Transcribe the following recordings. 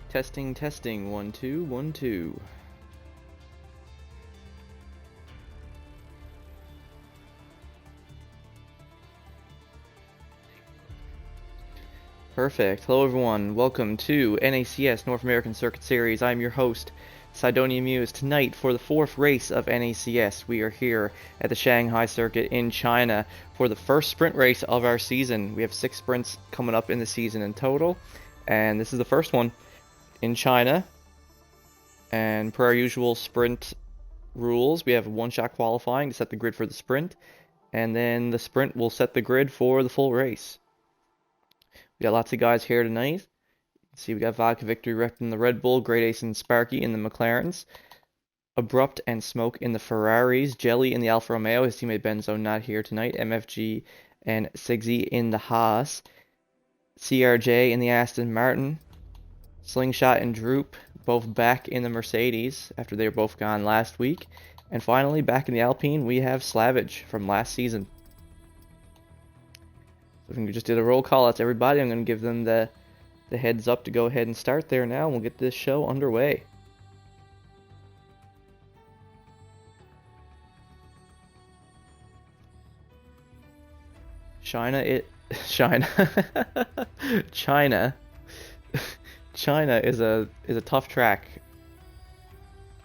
Testing, testing, 1 2 1 2. Perfect. Hello everyone. Welcome to NACS North American Circuit Series. I'm your host, Sidonia Muse. Tonight, for the fourth race of NACS, we are here at the Shanghai Circuit in China for the first sprint race of our season. We have 6 sprints coming up in the season in total, and this is the first one in China. And per our usual sprint rules, we have one-shot qualifying to set the grid for the sprint, and then the sprint will set the grid for the full race. We got lots of guys here tonight. See, we got Vodka Victory repping the Red Bull, Great Ace and Sparky in the McLarens, Abrupt and Smoke in the Ferraris, Jelly in the Alfa Romeo, his teammate Benzo not here tonight, MFG and Sigsy in the Haas, CRJ in the Aston Martin, Slingshot and Droop both back in the Mercedes after they were both gone last week, and finally back in the Alpine we have Slavage from last season. So we can just do the roll call out to everybody. I'm going to give them the heads up to go ahead and start there now, and we'll get this show underway. China is a tough track,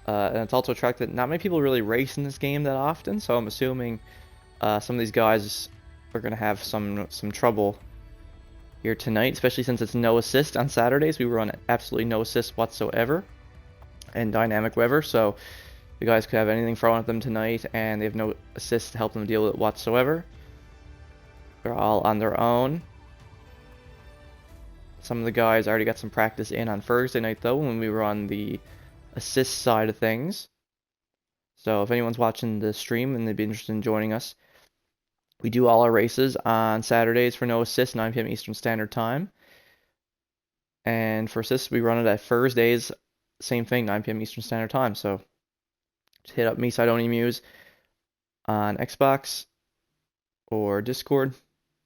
and it's also a track that not many people really race in this game that often. So I'm assuming some of these guys are gonna have some trouble here tonight, especially since it's no assist on Saturdays. We run absolutely no assist whatsoever, and dynamic weather, so the guys could have anything thrown at them tonight, and they have no assist to help them deal with it whatsoever. They're all on their own. Some of the guys already got some practice in on Thursday night, though, when we were on the assist side of things. So if anyone's watching the stream and they'd be interested in joining us, we do all our races on Saturdays for no assist, 9 p.m. Eastern Standard Time. And for assists, we run it at Thursdays, same thing, 9 p.m. Eastern Standard Time. So just hit up me, Sidonia Muse, on Xbox or Discord,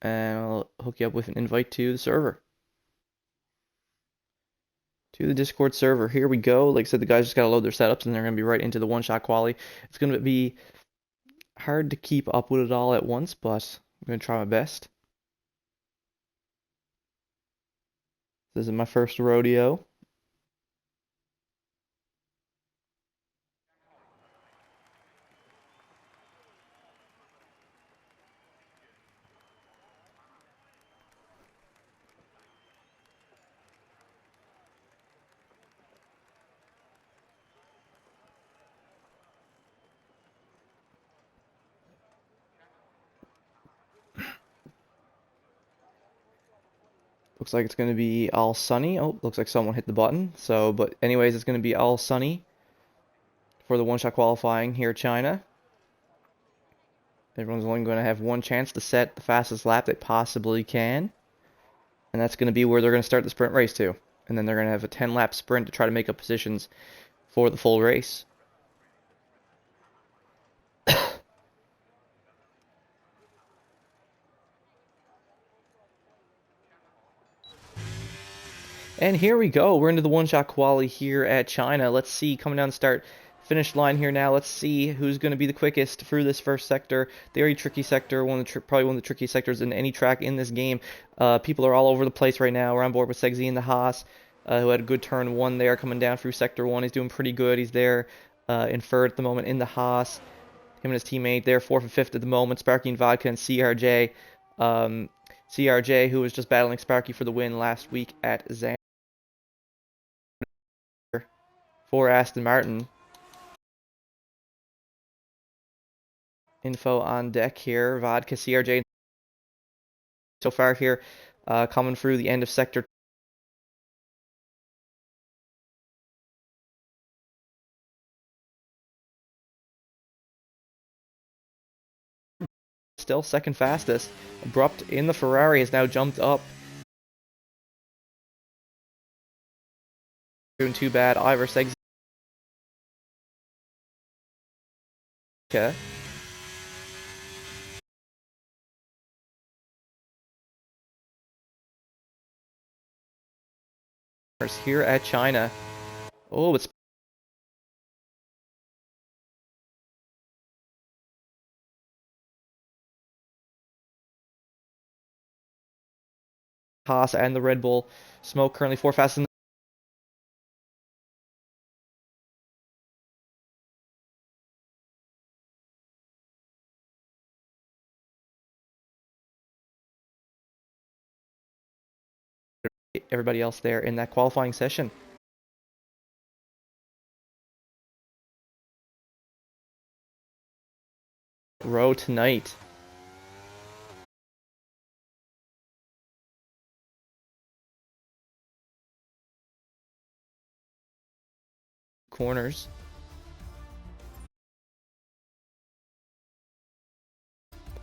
and I'll hook you up with an invite to the server. To the Discord server. Here we go. Like I said, the guys just got to load their setups, and they're going to be right into the one-shot quali. It's going to be hard to keep up with it all at once, but I'm going to try my best. This is my first rodeo. Looks like it's going to be all sunny. Oh, looks like someone hit the button. So, but anyways, it's going to be all sunny for the one-shot qualifying here in China. Everyone's only going to have one chance to set the fastest lap they possibly can. And that's going to be where they're going to start the sprint race to. And then they're going to have a 10-lap sprint to try to make up positions for the full race. And here we go. We're into the one-shot quali here at China. Let's see, coming down the start-finish line here now. Let's see who's going to be the quickest through this first sector. Very tricky sector, probably one of the trickiest sectors in any track in this game. People are all over the place right now. We're on board with Segzi in the Haas, who had a good turn 1 there coming down through sector 1. He's doing pretty good. He's there in third at the moment in the Haas. Him and his teammate there, 4th and 5th at the moment. Sparky and Vodka and CRJ. CRJ, who was just battling Sparky for the win last week at Zan. For Aston Martin. Info on deck here. Vodka, CRJ. So far here, coming through the end of sector. Still second fastest. Abrupt in the Ferrari has now jumped up. Doing too bad. Ivor Segzi. Okay. here at China. Oh, it's Haas and the Red Bull. Smoke currently 4 fastest in the everybody else there in that qualifying session. Row tonight. Corners.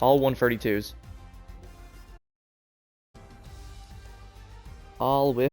All 132s. All with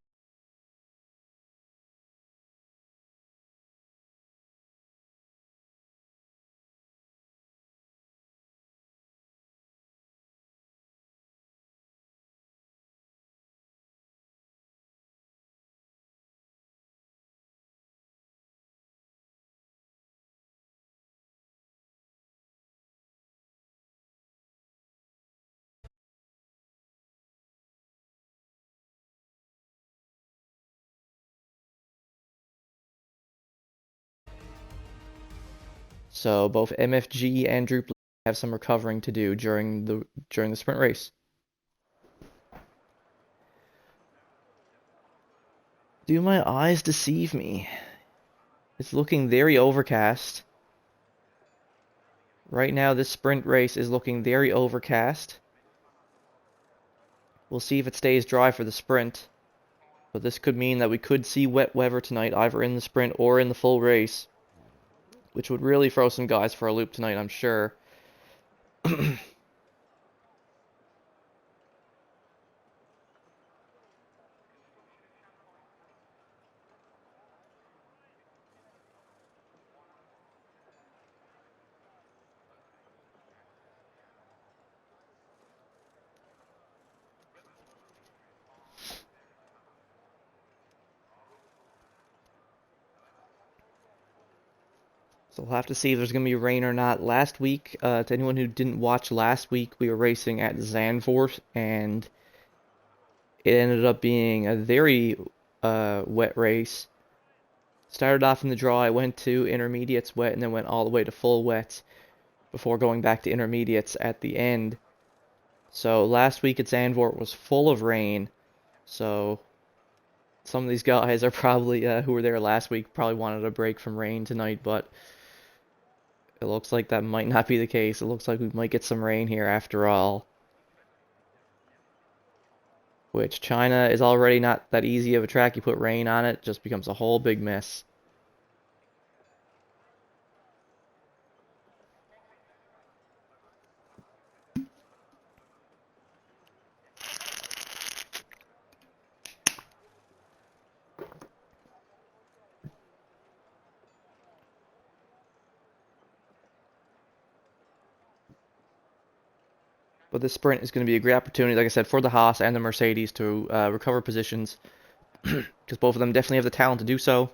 so both MFG and Droop have some recovering to do during the sprint race. Do my eyes deceive me? It's looking very overcast. Right now, this sprint race is looking very overcast. We'll see if it stays dry for the sprint. But this could mean that we could see wet weather tonight, either in the sprint or in the full race. Which would really throw some guys for a loop tonight, I'm sure. So we'll have to see if there's going to be rain or not. Last week, to anyone who didn't watch last week, we were racing at Zandvoort, and it ended up being a very wet race. Started off in the dry, went to intermediates wet, and then went all the way to full wet before going back to intermediates at the end. So last week at Zandvoort was full of rain, so some of these guys are probably, who were there last week, probably wanted a break from rain tonight, but it looks like that might not be the case. It looks like we might get some rain here after all. Which, China is already not that easy of a track. You put rain on it, it just becomes a whole big mess. But this sprint is going to be a great opportunity, like I said, for the Haas and the Mercedes to recover positions. Because both of them definitely have the talent to do so.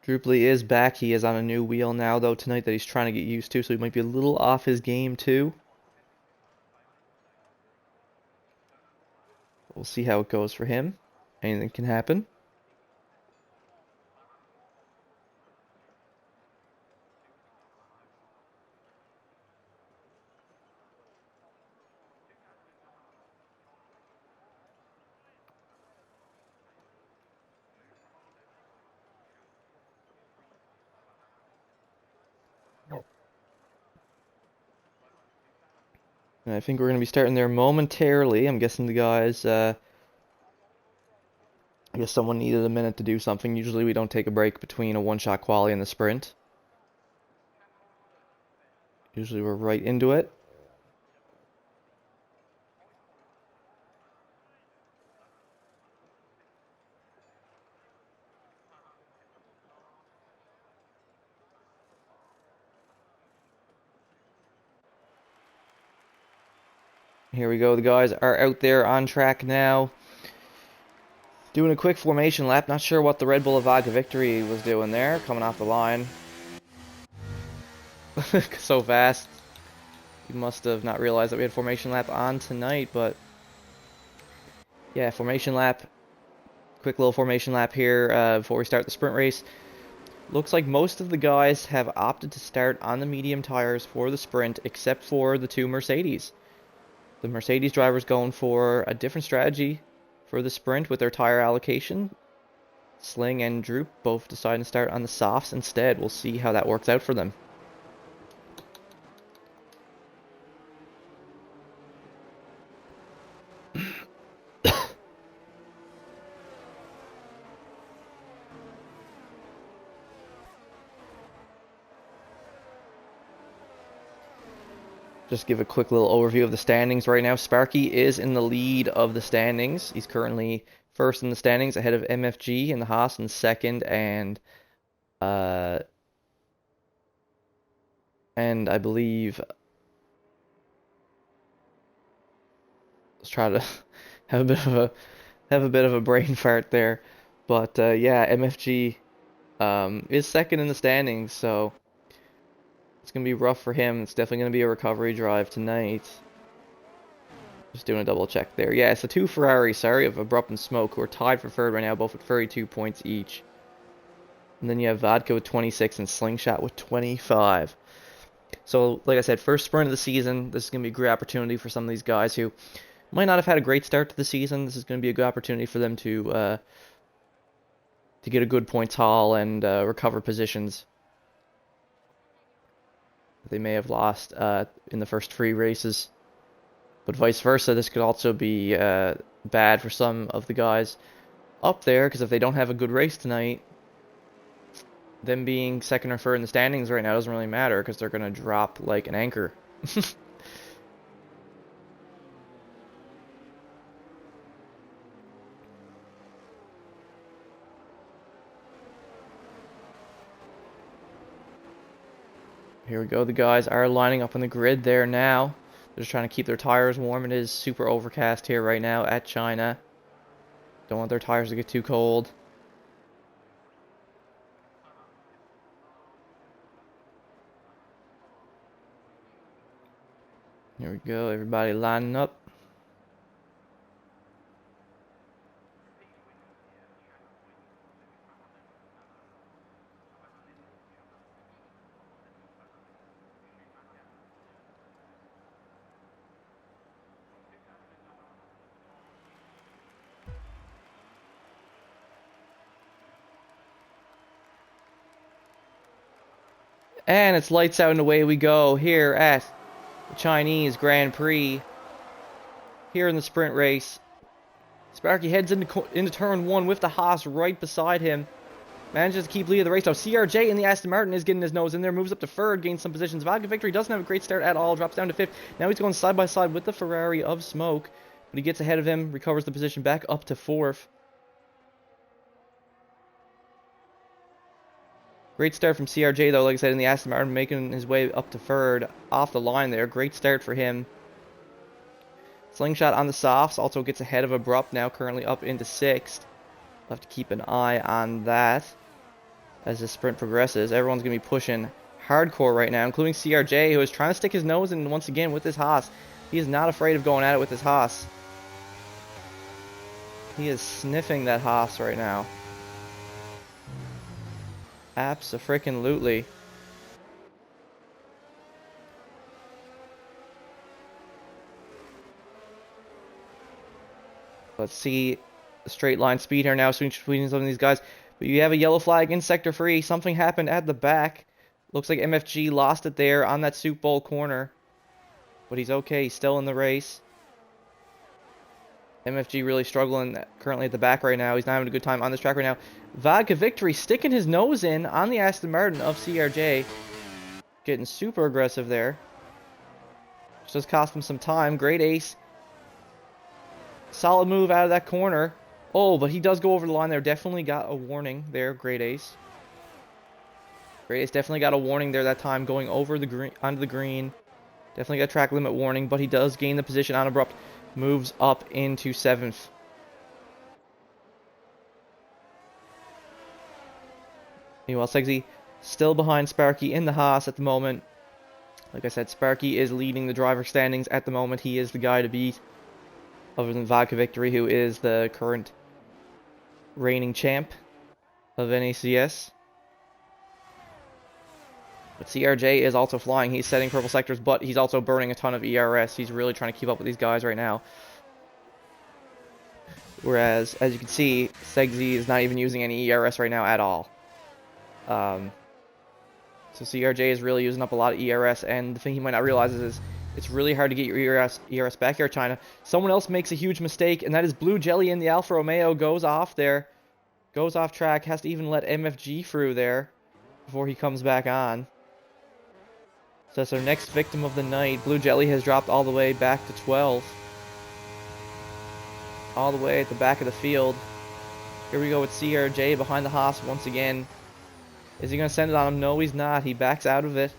Drupally is back. He is on a new wheel now, though, tonight that he's trying to get used to, so he might be a little off his game, too. We'll see how it goes for him. Anything can happen. And I think we're going to be starting there momentarily. I'm guessing the guys, I guess someone needed a minute to do something. Usually we don't take a break between a one-shot quali and the sprint. Usually we're right into it. Here we go. The guys are out there on track now. Doing a quick formation lap. Not sure what the Red Bull of Vodka Victory was doing there, coming off the line. So fast. You must have not realized that we had formation lap on tonight, but yeah, formation lap. Quick little formation lap here before we start the sprint race. Looks like most of the guys have opted to start on the medium tires for the sprint, except for the two Mercedes. The Mercedes drivers going for a different strategy for the sprint with their tire allocation. Sling and Droop both deciding to start on the softs instead. We'll see how that works out for them. Just give a quick little overview of the standings right now. Sparky is in the lead of the standings. He's currently first in the standings, ahead of MFG in the Haas in second, and I believe let's try to have a bit of a brain fart there, but yeah, MFG is second in the standings, so it's gonna be rough for him. It's definitely gonna be a recovery drive tonight. Just doing a double check there. Yeah, so two Ferraris, sorry, of Abrupt and Smoke, who are tied for third right now, both with 32 points each. And then you have Vodka with 26 and Slingshot with 25. So, like I said, first sprint of the season. This is going to be a great opportunity for some of these guys who might not have had a great start to the season. This is going to be a good opportunity for them to get a good points haul and recover positions that they may have lost in the first 3 races. But vice versa, this could also be bad for some of the guys up there, because if they don't have a good race tonight, them being second or third in the standings right now doesn't really matter, because they're going to drop like an anchor. Here we go. The guys are lining up on the grid there now. They're just trying to keep their tires warm. It is super overcast here right now at China. Don't want their tires to get too cold. Here we go. Everybody lining up. And it's lights out and away we go here at the Chinese Grand Prix. Here in the sprint race. Sparky heads into turn 1 with the Haas right beside him. Manages to keep lead of the race. Now CRJ in the Aston Martin is getting his nose in there. Moves up to third, gains some positions. Vodka Victory doesn't have a great start at all. Drops down to 5th. Now he's going side by side with the Ferrari of Smoke. But he gets ahead of him. Recovers the position back up to 4th. Great start from CRJ though, like I said, in the Aston Martin, making his way up to 3rd off the line there. Great start for him. Slingshot on the softs also gets ahead of Abrupt, now currently up into 6th. We'll have to keep an eye on that as the sprint progresses. Everyone's going to be pushing hardcore right now, including CRJ, who is trying to stick his nose in once again with his Haas. He is not afraid of going at it with his Haas. He is sniffing that Haas right now. Abso-freaking-lutely. Let's see the straight line speed here now between some of these guys. But you have a yellow flag in Sector 3. Something happened at the back. Looks like MFG lost it there on that Soup Bowl corner. But he's okay. He's still in the race. MFG really struggling currently at the back right now. He's not having a good time on this track right now. Vodka Victory sticking his nose in on the Aston Martin of CRJ. Getting super aggressive there. Just cost him some time. Great ace. Solid move out of that corner. Oh, but he does go over the line there. Definitely got a warning there. Great ace. Great ace definitely got a warning there that time, going over the green onto the green. Definitely got a track limit warning, but he does gain the position on Abrupt. Moves up into 7th. Meanwhile, Segsy still behind Sparky in the Haas at the moment. Like I said, Sparky is leading the driver standings at the moment. He is the guy to beat, other than Vodka Victory, who is the current reigning champ of NACS. But CRJ is also flying. He's setting purple sectors, but he's also burning a ton of ERS. He's really trying to keep up with these guys right now. Whereas, as you can see, Segsy is not even using any ERS right now at all. So CRJ is really using up a lot of ERS, and the thing he might not realize is it's really hard to get your ERS back here, China. Someone else makes a huge mistake, and that is Blue Jelly in the Alfa Romeo. Goes off there. Goes off track. Has to even let MFG through there before he comes back on. So that's our next victim of the night. Blue Jelly has dropped all the way back to 12. All the way at the back of the field. Here we go with CRJ behind the Haas once again. Is he going to send it on him? No, he's not. He backs out of it.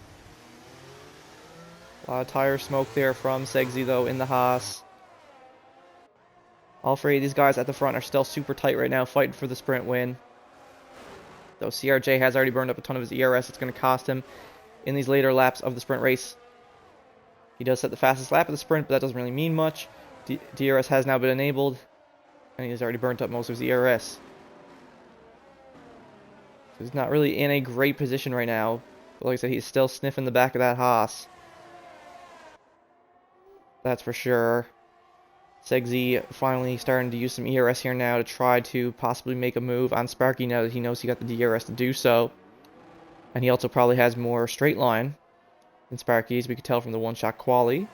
A lot of tire smoke there from Segsy, though, in the Haas. All three of these guys at the front are still super tight right now, fighting for the sprint win. Though CRJ has already burned up a ton of his ERS, it's going to cost him in these later laps of the sprint race. He does set the fastest lap of the sprint, but that doesn't really mean much. DRS has now been enabled, and he's already burnt up most of his ERS. So he's not really in a great position right now. But like I said, he's still sniffing the back of that Haas. That's for sure. Segsy finally starting to use some ERS here now to try to possibly make a move on Sparky now that he knows he got the DRS to do so. And he also probably has more straight line than Sparky, as we could tell from the one-shot QUALI.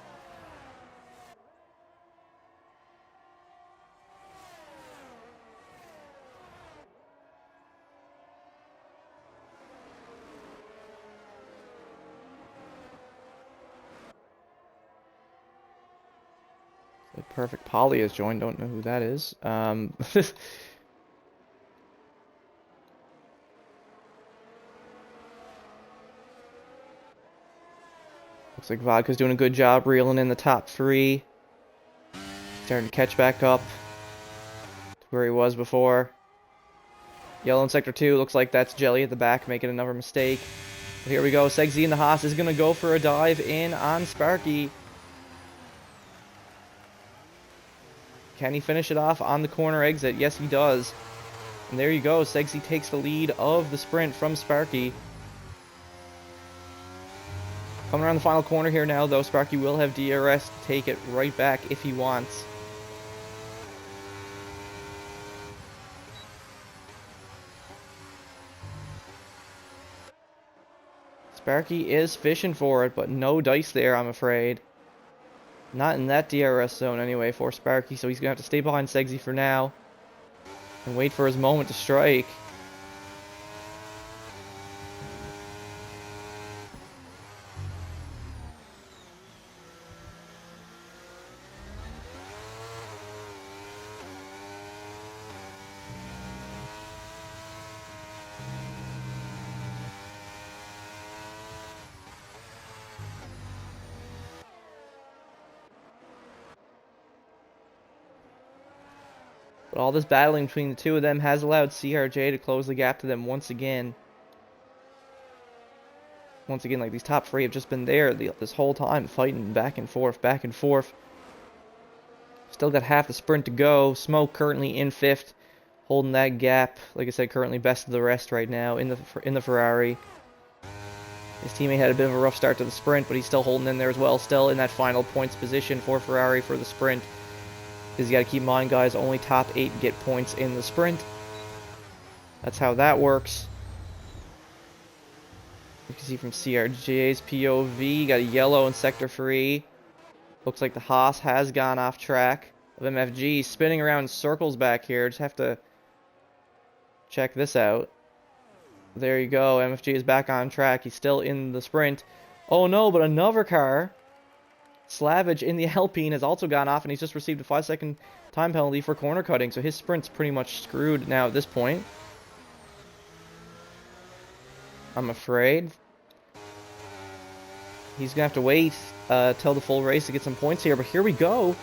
Perfect Polly has joined. Don't know who that is. Looks like Vodka's doing a good job reeling in the top three. Starting to catch back up to where he was before. Yellow in Sector 2. Looks like that's Jelly at the back making another mistake. But here we go. Segsy in the Haas is going to go for a dive in on Sparky. Can he finish it off on the corner exit? Yes, he does. And there you go. Segsy takes the lead of the sprint from Sparky. Coming around the final corner here now, though, Sparky will have DRS to take it right back if he wants. Sparky is fishing for it, but no dice there, I'm afraid. Not in that DRS zone anyway for Sparky, so he's going to have to stay behind Segsy for now and wait for his moment to strike. But all this battling between the two of them has allowed CRJ to close the gap to them once again. Once again, like, these top three have just been there this whole time, fighting back and forth, back and forth. Still got half the sprint to go. Smoke currently in 5th, holding that gap. Like I said, currently best of the rest right now in the Ferrari. His teammate had a bit of a rough start to the sprint, but he's still holding in there as well. Still in that final points position for Ferrari for the sprint. Because you got to keep in mind, guys, only top 8 get points in the sprint. That's how that works. You can see from CRJ's POV, got a yellow in Sector 3. Looks like the Haas has gone off track of MFG. Spinning around in circles back here. Just have to check this out. There you go. MFG is back on track. He's still in the sprint. Oh no, but another car, Slavage in the Alpine, has also gone off, and he's just received a 5-second time penalty for corner cutting, so his sprint's pretty much screwed now at this point, I'm afraid. He's gonna have to wait till the full race to get some points here, but here we go.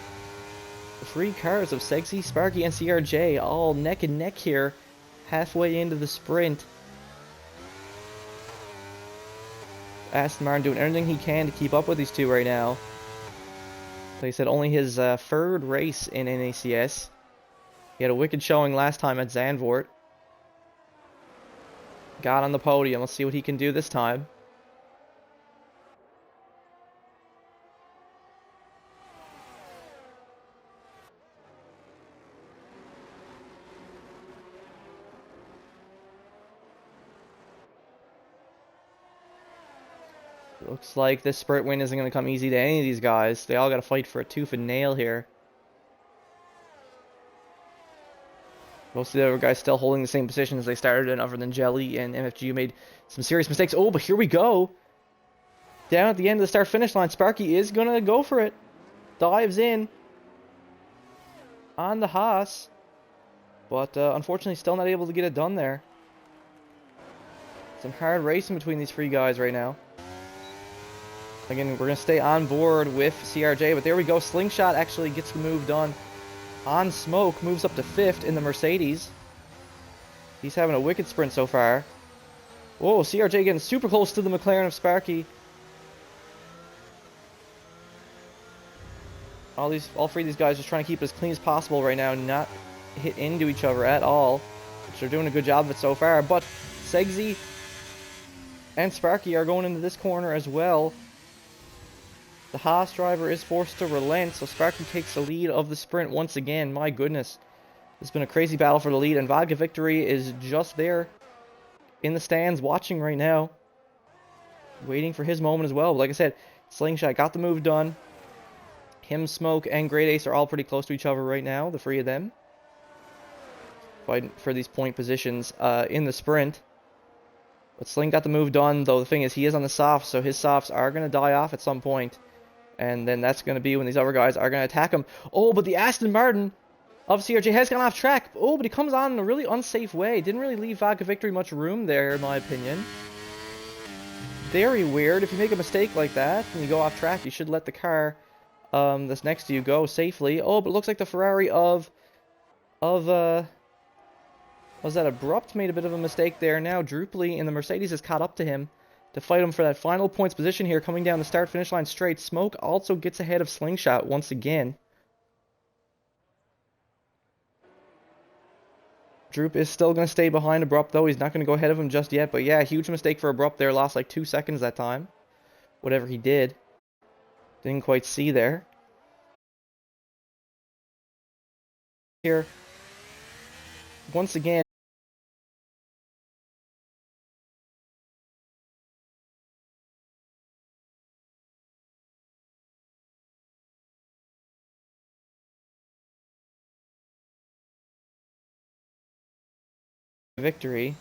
The 3 cars of Segsy, Sparky, and CRJ all neck and neck here halfway into the sprint. Aston Martin doing everything he can to keep up with these two right now. Like I said, only his third race in NACS. He had a wicked showing last time at Zandvoort. Got on the podium. Let's see what he can do this time. Looks like this sprint win isn't going to come easy to any of these guys. They all got to fight for a tooth and nail here. Most of the other guys still holding the same position as they started in, other than Jelly and MFG, who made some serious mistakes. Oh, but here we go. Down at the end of the start-finish line, Sparky is going to go for it. Dives in on the Haas. But unfortunately, still not able to get it done there. Some hard racing between these three guys right now. Again, we're going to stay on board with CRJ, but there we go. Slingshot actually gets the move done on Smoke. Moves up to 5th in the Mercedes. He's having a wicked sprint so far. Whoa, CRJ getting super close to the McLaren of Sparky. All three of these guys just trying to keep it as clean as possible right now, not hit into each other at all, which they're doing a good job of it so far. But Segsy and Sparky are going into this corner as well. The Haas driver is forced to relent, so Sparky takes the lead of the sprint once again. My goodness. It's been a crazy battle for the lead, and Vodka Victory is just there in the stands watching right now. Waiting for his moment as well. But like I said, Slingshot got the move done. Him, Smoke, and Great Ace are all pretty close to each other right now, the three of them. Fighting for these point positions in the sprint. But Sling got the move done, though the thing is he is on the softs, so his softs are going to die off at some point. And then that's going to be when these other guys are going to attack him. Oh, but the Aston Martin of CRJ has gone off track. Oh, but he comes on in a really unsafe way. Didn't really leave Vodka Victory much room there, in my opinion. Very weird. If you make a mistake like that and you go off track, you should let the car that's next to you go safely. Oh, but it looks like the Ferrari was that Abrupt made a bit of a mistake there. Now Drooply in the Mercedes has caught up to him to fight him for that final points position here, coming down the start-finish line straight. Smoke also gets ahead of Slingshot once again. Droop is still going to stay behind Abrupt, though. He's not going to go ahead of him just yet. But yeah, huge mistake for Abrupt there. Lost like 2 seconds that time. Whatever he did. Didn't quite see there. Here. Once again. Victory.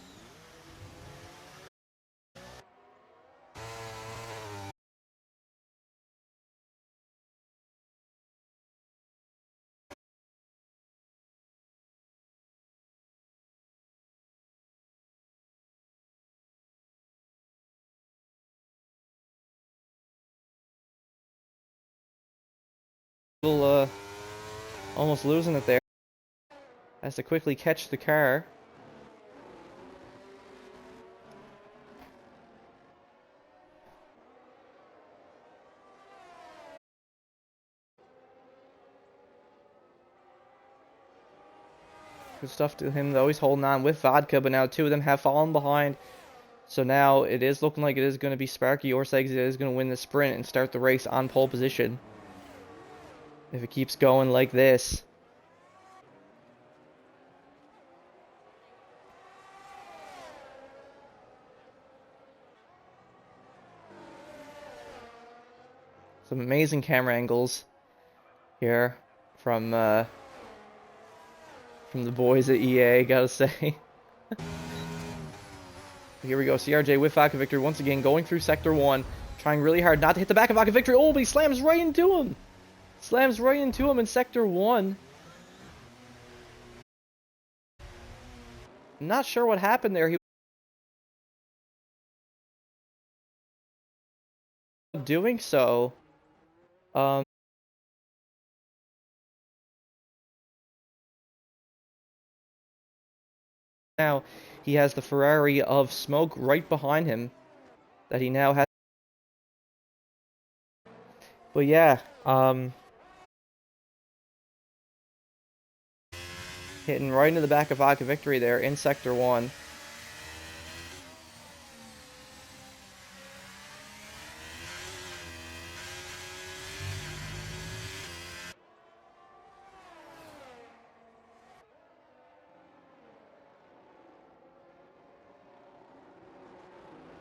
Little, almost losing it there. Has to quickly catch the car. Good stuff to him though. He's holding on with Vodka, but now 2 of them have fallen behind. So now it is looking like it is going to be Sparky or Segsy that is going to win the sprint and start the race on pole position. If it keeps going like this. Some amazing camera angles here from the boys at EA, gotta say. Here we go, CRJ with Vodka Victory once again, going through Sector 1, trying really hard not to hit the back of Vodka Victory. Oh, but he slams right into him! Slams right into him in Sector 1. I'm not sure what happened there. He was doing so. Now he has the Ferrari of Smoke right behind him that he now has But yeah, hitting right into the back of Vodka Victory there in Sector 1.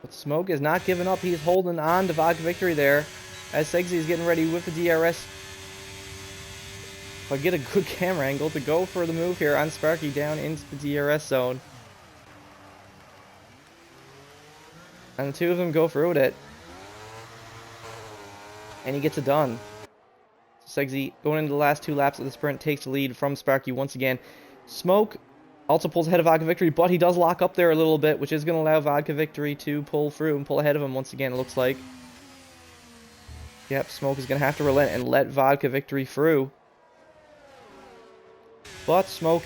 But Smoke is not giving up. He's holding on to Vodka Victory there as Segsy is getting ready with the DRS. If I get a good camera angle to go for the move here on Sparky down into the DRS zone. And the two of them go through with it. And he gets it done. So Segsy, going into the last 2 laps of the sprint, takes the lead from Sparky once again. Smoke also pulls ahead of Vodka Victory, but he does lock up there a little bit, which is going to allow Vodka Victory to pull through and pull ahead of him once again, it looks like. Yep, Smoke is going to have to relent and let Vodka Victory through. But Smoke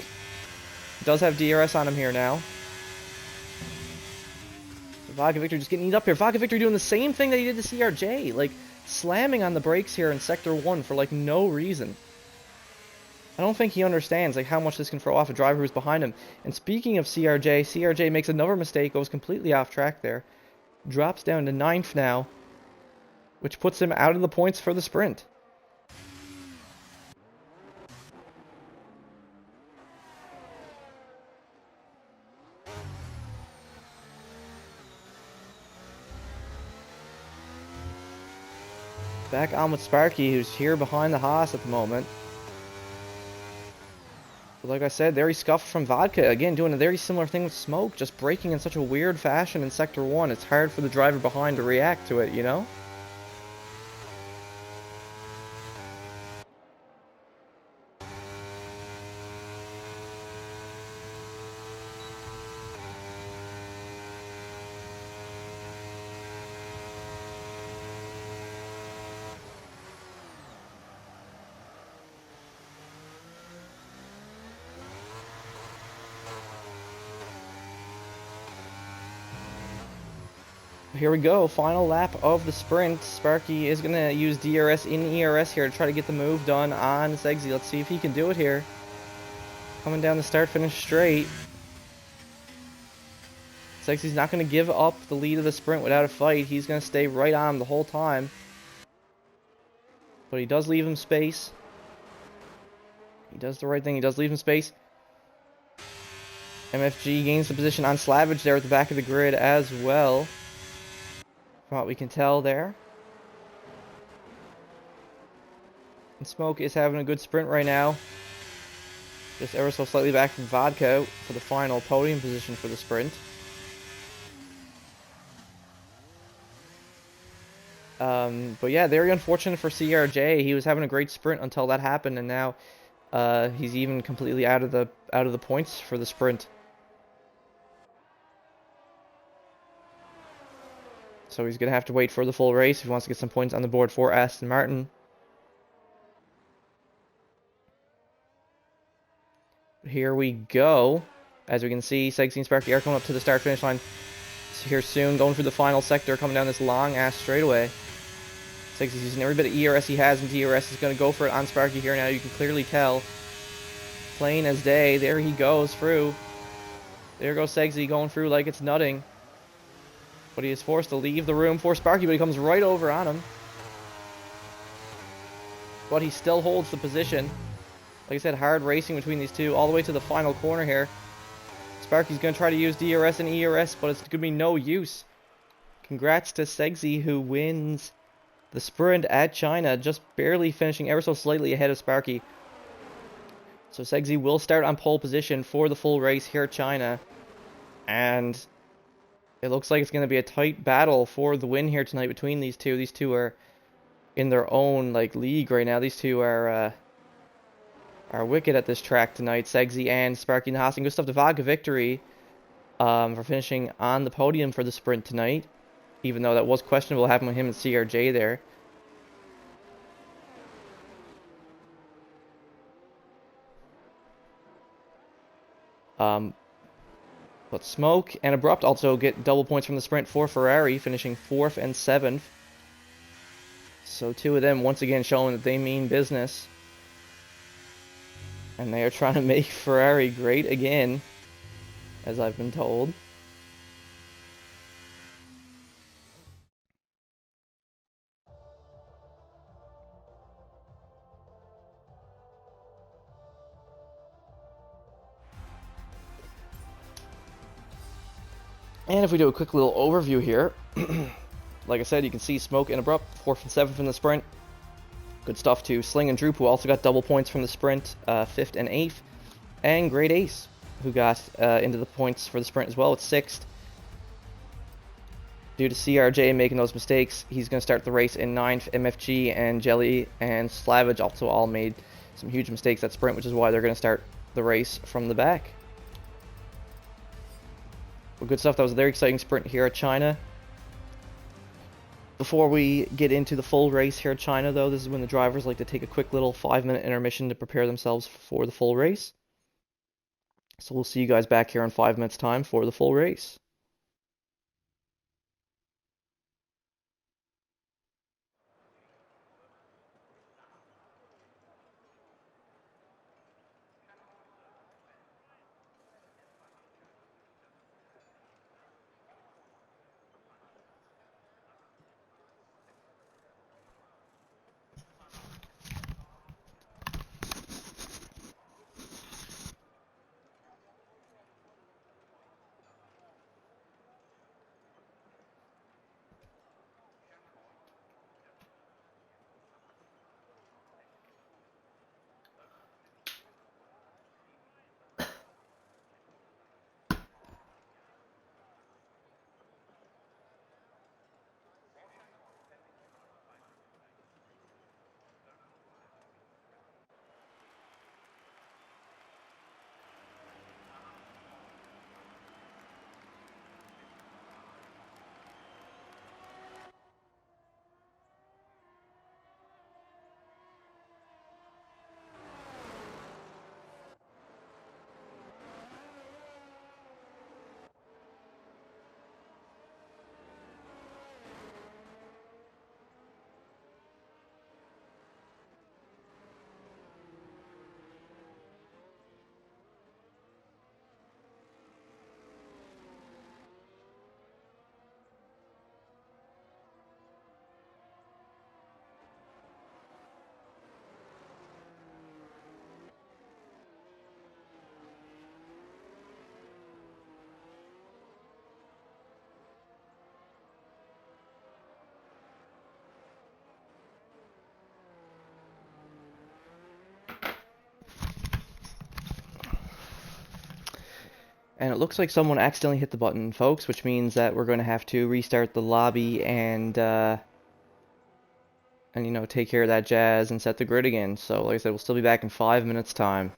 does have DRS on him here now. So Vodka Victory just getting eaten up here. Vodka Victory doing the same thing that he did to CRJ. Like, slamming on the brakes here in Sector 1 for, like, no reason. I don't think he understands, like, how much this can throw off a driver who's behind him. And speaking of CRJ makes another mistake, goes completely off track there. Drops down to 9th now, which puts him out of the points for the sprint. Back on with Sparky, who's here behind the Haas at the moment. But like I said, there he scuffed from Vodka. Again, doing a very similar thing with Smoke, just braking in such a weird fashion in Sector 1. It's hard for the driver behind to react to it, you know? Here we go, final lap of the sprint. Sparky is going to use DRS in ERS here to try to get the move done on Segsy. Let's see if he can do it here. Coming down the start-finish straight. Segsy's not going to give up the lead of the sprint without a fight. He's going to stay right on him the whole time. But he does leave him space. He does the right thing. He does leave him space. MFG gains the position on Slavage there at the back of the grid as well. From what we can tell there. And Smoke is having a good sprint right now. Just ever so slightly back from Vodka for the final podium position for the sprint. But yeah, very unfortunate for CRJ. He was having a great sprint until that happened, and now he's even completely out of the points for the sprint. So he's going to have to wait for the full race if he wants to get some points on the board for Aston Martin. Here we go. As we can see, Segsy and Sparky are coming up to the start-finish line here soon, going through the final sector, coming down this long-ass straightaway. Segsy's using every bit of ERS he has, and DRS is going to go for it on Sparky here now. You can clearly tell. Plain as day. There he goes through. There goes Segsy going through like it's nutting. But he is forced to leave the room for Sparky, but he comes right over on him. But he still holds the position. Like I said, hard racing between these two all the way to the final corner here. Sparky's going to try to use DRS and ERS, but it's going to be no use. Congrats to Segsy, who wins the sprint at China, just barely finishing ever so slightly ahead of Sparky. So Segsy will start on pole position for the full race here at China. And it looks like it's going to be a tight battle for the win here tonight between these two. These two are in their own league right now. These two are wicked at this track tonight. Segsy and Sparky and Haas. And good stuff to Vodka Victory for finishing on the podium for the sprint tonight. Even though that was questionable what happened with him and CRJ there. But Smoke and Abrupt also get double points from the sprint for Ferrari, finishing 4th and 7th. So two of them once again showing that they mean business. And they are trying to make Ferrari great again, as I've been told. And if we do a quick little overview here, like I said, you can see Smoke and Abrupt, 4th and 7th in the sprint. Good stuff too. Sling and Droop, who also got double points from the sprint, 5th and 8th. And Great Ace, who got into the points for the sprint as well, at 6th. Due to CRJ making those mistakes, he's going to start the race in 9th. MFG and Jelly and Slavage also all made some huge mistakes at sprint, which is why they're going to start the race from the back. Well, good stuff. That was a very exciting sprint here at China. Before we get into the full race here at China, though, this is when the drivers like to take a quick little 5-minute intermission to prepare themselves for the full race. So we'll see you guys back here in 5 minutes' time for the full race. And it looks like someone accidentally hit the button, folks, which means that we're going to have to restart the lobby and you know, take care of that jazz and set the grid again. So, like I said, we'll still be back in 5 minutes' time.